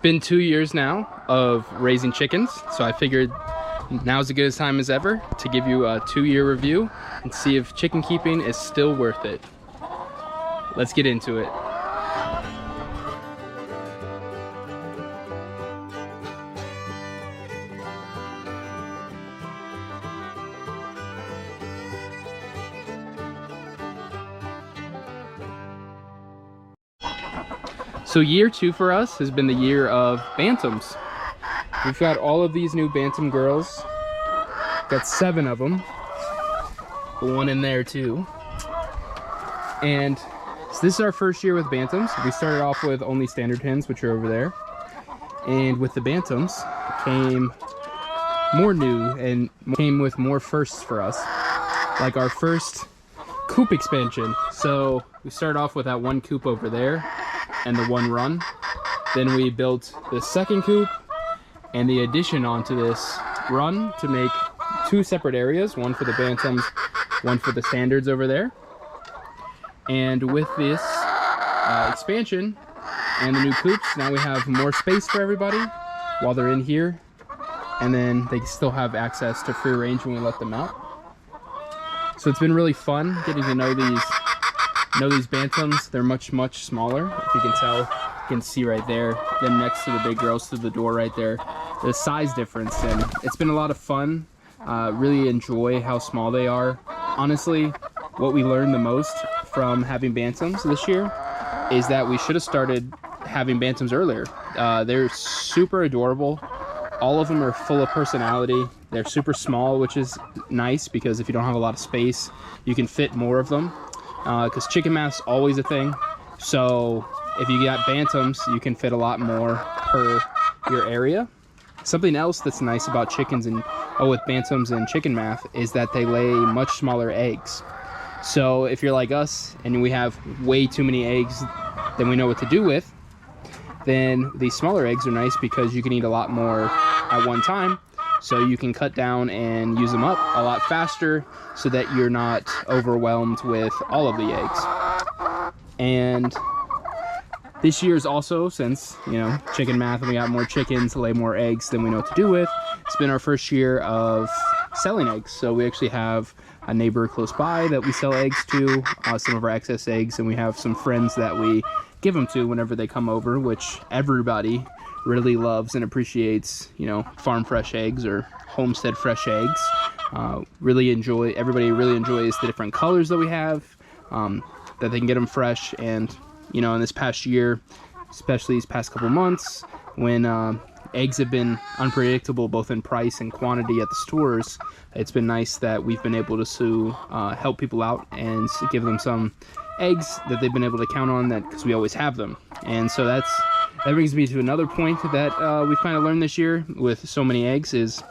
been 2 years now of raising chickens, so I figured now's as good a time as ever to give you a 2-year review and see if chicken keeping is still worth it. Let's get into it. So year 2 for us has been the year of bantams. We've got all of these new bantam girls. Got 7 of them. One in there too. And so this is our first year with bantams. We started off with only standard hens, which are over there. And with the bantams came more new and came with more firsts for us. Like our first coop expansion. So we started off with that one coop over there and the one run. Then we built the second coop and the addition onto this run to make 2 separate areas, one for the bantams, one for the standards over there. And with this expansion and the new coops, now we have more space for everybody while they're in here, and then they still have access to free range when we let them out. So it's been really fun getting to know these bantams. They're much smaller. If you can tell, you can see right there, them next to the big girls through the door right there, the size difference. And it's been a lot of fun. Really enjoy how small they are. Honestly, what we learned the most from having bantams this year is that we should have started having bantams earlier. They're super adorable. All of them are full of personality. They're super small, which is nice because if you don't have a lot of space, you can fit more of them. Because chicken math's always a thing. So if you got bantams, you can fit a lot more per your area. Something else that's nice about chickens and with bantams and chicken math is that they lay much smaller eggs. So if you're like us and we have way too many eggs than we know what to do with, then these smaller eggs are nice because you can eat a lot more at one time. So you can cut down and use them up a lot faster so that you're not overwhelmed with all of the eggs. And this year's also, since, you know, chicken math and we got more chickens to lay more eggs than we know what to do with, it's been our first year of selling eggs. So we actually have a neighbor close by that we sell eggs to, some of our excess eggs, and we have some friends that we give them to whenever they come over, which everybody really loves and appreciates, you know, farm fresh eggs or homestead fresh eggs. Everybody really enjoys the different colors that we have, that they can get them fresh. And, you know, in this past year, especially these past couple months, when eggs have been unpredictable both in price and quantity at the stores, it's been nice that we've been able to help people out and give them some eggs that they've been able to count on, that because we always have them. And so that brings me to another point that we've kind of learned this year with so many eggs, is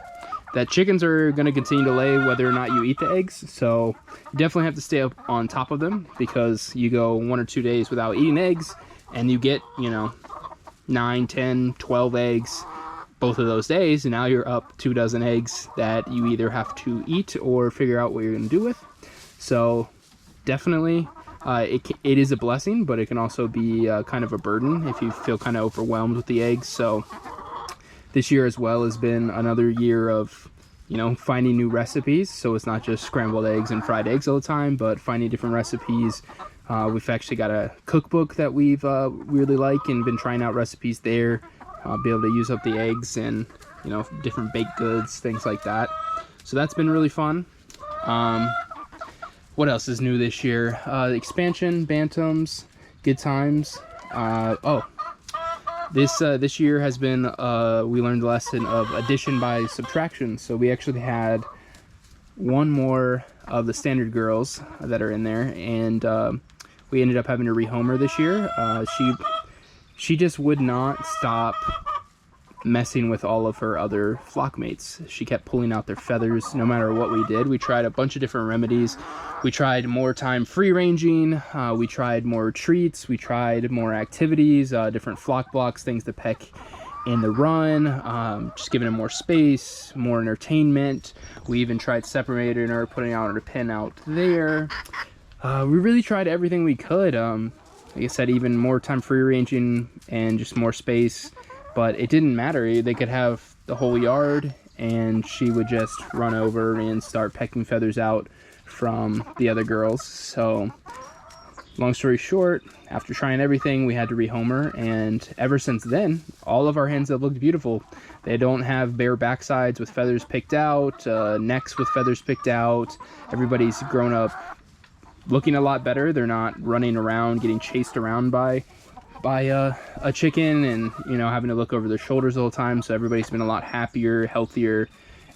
that chickens are going to continue to lay whether or not you eat the eggs. So you definitely have to stay up on top of them, because you go 1 or 2 days without eating eggs and you get, you know, 9, 10, 12 eggs both of those days, and now you're up 2 dozen eggs that you either have to eat or figure out what you're going to do with. So definitely it is a blessing, but it can also be kind of a burden if you feel kind of overwhelmed with the eggs. So this year as well has been another year of, you know, finding new recipes. So it's not just scrambled eggs and fried eggs all the time, but finding different recipes. We've actually got a cookbook that we've really like and been trying out recipes there. Be able to use up the eggs and, you know, different baked goods, things like that. So that's been really fun. What else is new this year? The expansion, bantams, good times. This year has been, we learned the lesson of addition by subtraction. So we actually had one more of the standard girls that are in there, and we ended up having to rehome her this year. She just would not stop messing with all of her other flock mates. She kept pulling out their feathers no matter what we did. We tried a bunch of different remedies. We tried more time free ranging, we tried more treats, we tried more activities, different flock blocks, things to peck in the run, just giving them more space, more entertainment. We even tried separating her, putting out her pen out there. We really tried everything we could. Like I said, even more time free ranging and just more space. but it didn't matter. They could have the whole yard, and she would just run over and start pecking feathers out from the other girls. So long story short, after trying everything, we had to rehome her, and ever since then, all of our hens have looked beautiful. They don't have bare backsides with feathers picked out, necks with feathers picked out. Everybody's grown up looking a lot better. They're not running around getting chased around by a chicken and, you know, having to look over their shoulders all the time. So everybody's been a lot happier, healthier,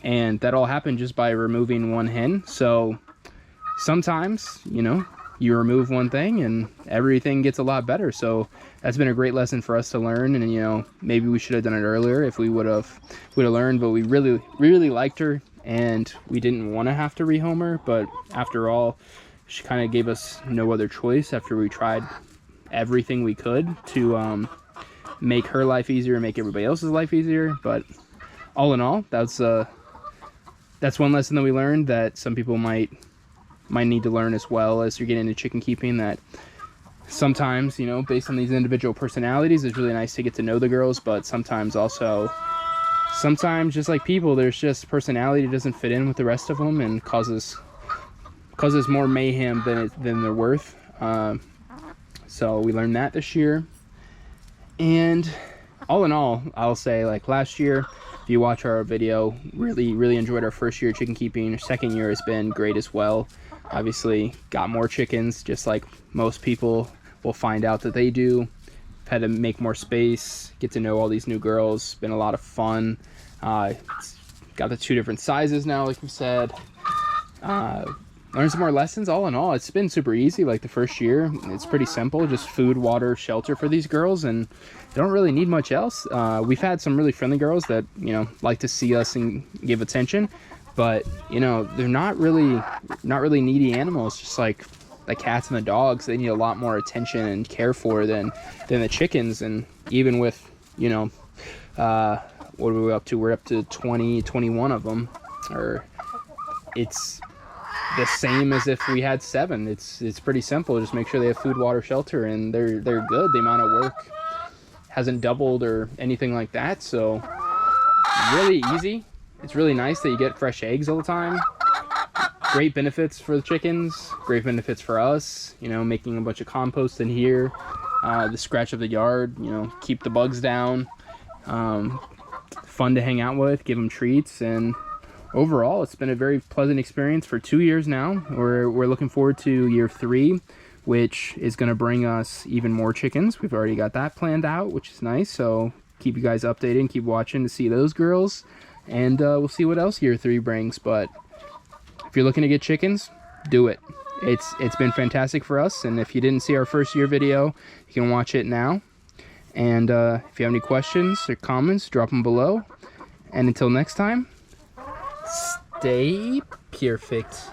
and that all happened just by removing one hen. So sometimes, you know, you remove one thing and everything gets a lot better. So that's been a great lesson for us to learn. And, you know, maybe we should have done it earlier if we would have learned, but we really liked her, and we didn't want to have to rehome her. But after all, she kind of gave us no other choice after we tried everything we could to make her life easier and make everybody else's life easier. But all in all, that's one lesson that we learned, that some people might need to learn as well as you're getting into chicken keeping, that sometimes, you know, based on these individual personalities, it's really nice to get to know the girls, but sometimes just like people, there's just personality that doesn't fit in with the rest of them and causes more mayhem than they're worth. So we learned that this year. And all in all, I'll say, like, last year, if you watch our video, really enjoyed our first year of chicken keeping. Our second year has been great as well. Obviously got more chickens, just like most people will find out that they do. Had to make more space, get to know all these new girls. Been a lot of fun. Got the 2 different sizes now, like we said. Learn some more lessons. All in all, it's been super easy. Like the first year, it's pretty simple, just food, water, shelter for these girls, and they don't really need much else. We've had some really friendly girls that, you know, like to see us and give attention, but, you know, they're not really needy animals. Just like the cats and the dogs, they need a lot more attention and care for than the chickens. And even with, you know, what are we up to? We're up to 21 of them, or it's the same as if we had 7. It's pretty simple. Just make sure they have food, water, shelter, and they're good. The amount of work hasn't doubled or anything like that. So really easy. It's really nice that you get fresh eggs all the time. Great benefits for the chickens, great benefits for us, you know, making a bunch of compost in here, the scratch of the yard, you know, keep the bugs down, fun to hang out with, give them treats. And overall, it's been a very pleasant experience for 2 years now. We're looking forward to year 3, which is going to bring us even more chickens. We've already got that planned out, which is nice. So keep you guys updated and keep watching to see those girls. And we'll see what else year 3 brings. But if you're looking to get chickens, do it. It's been fantastic for us. And if you didn't see our first year video, you can watch it now. And if you have any questions or comments, drop them below. And until next time, stay Pyrfect.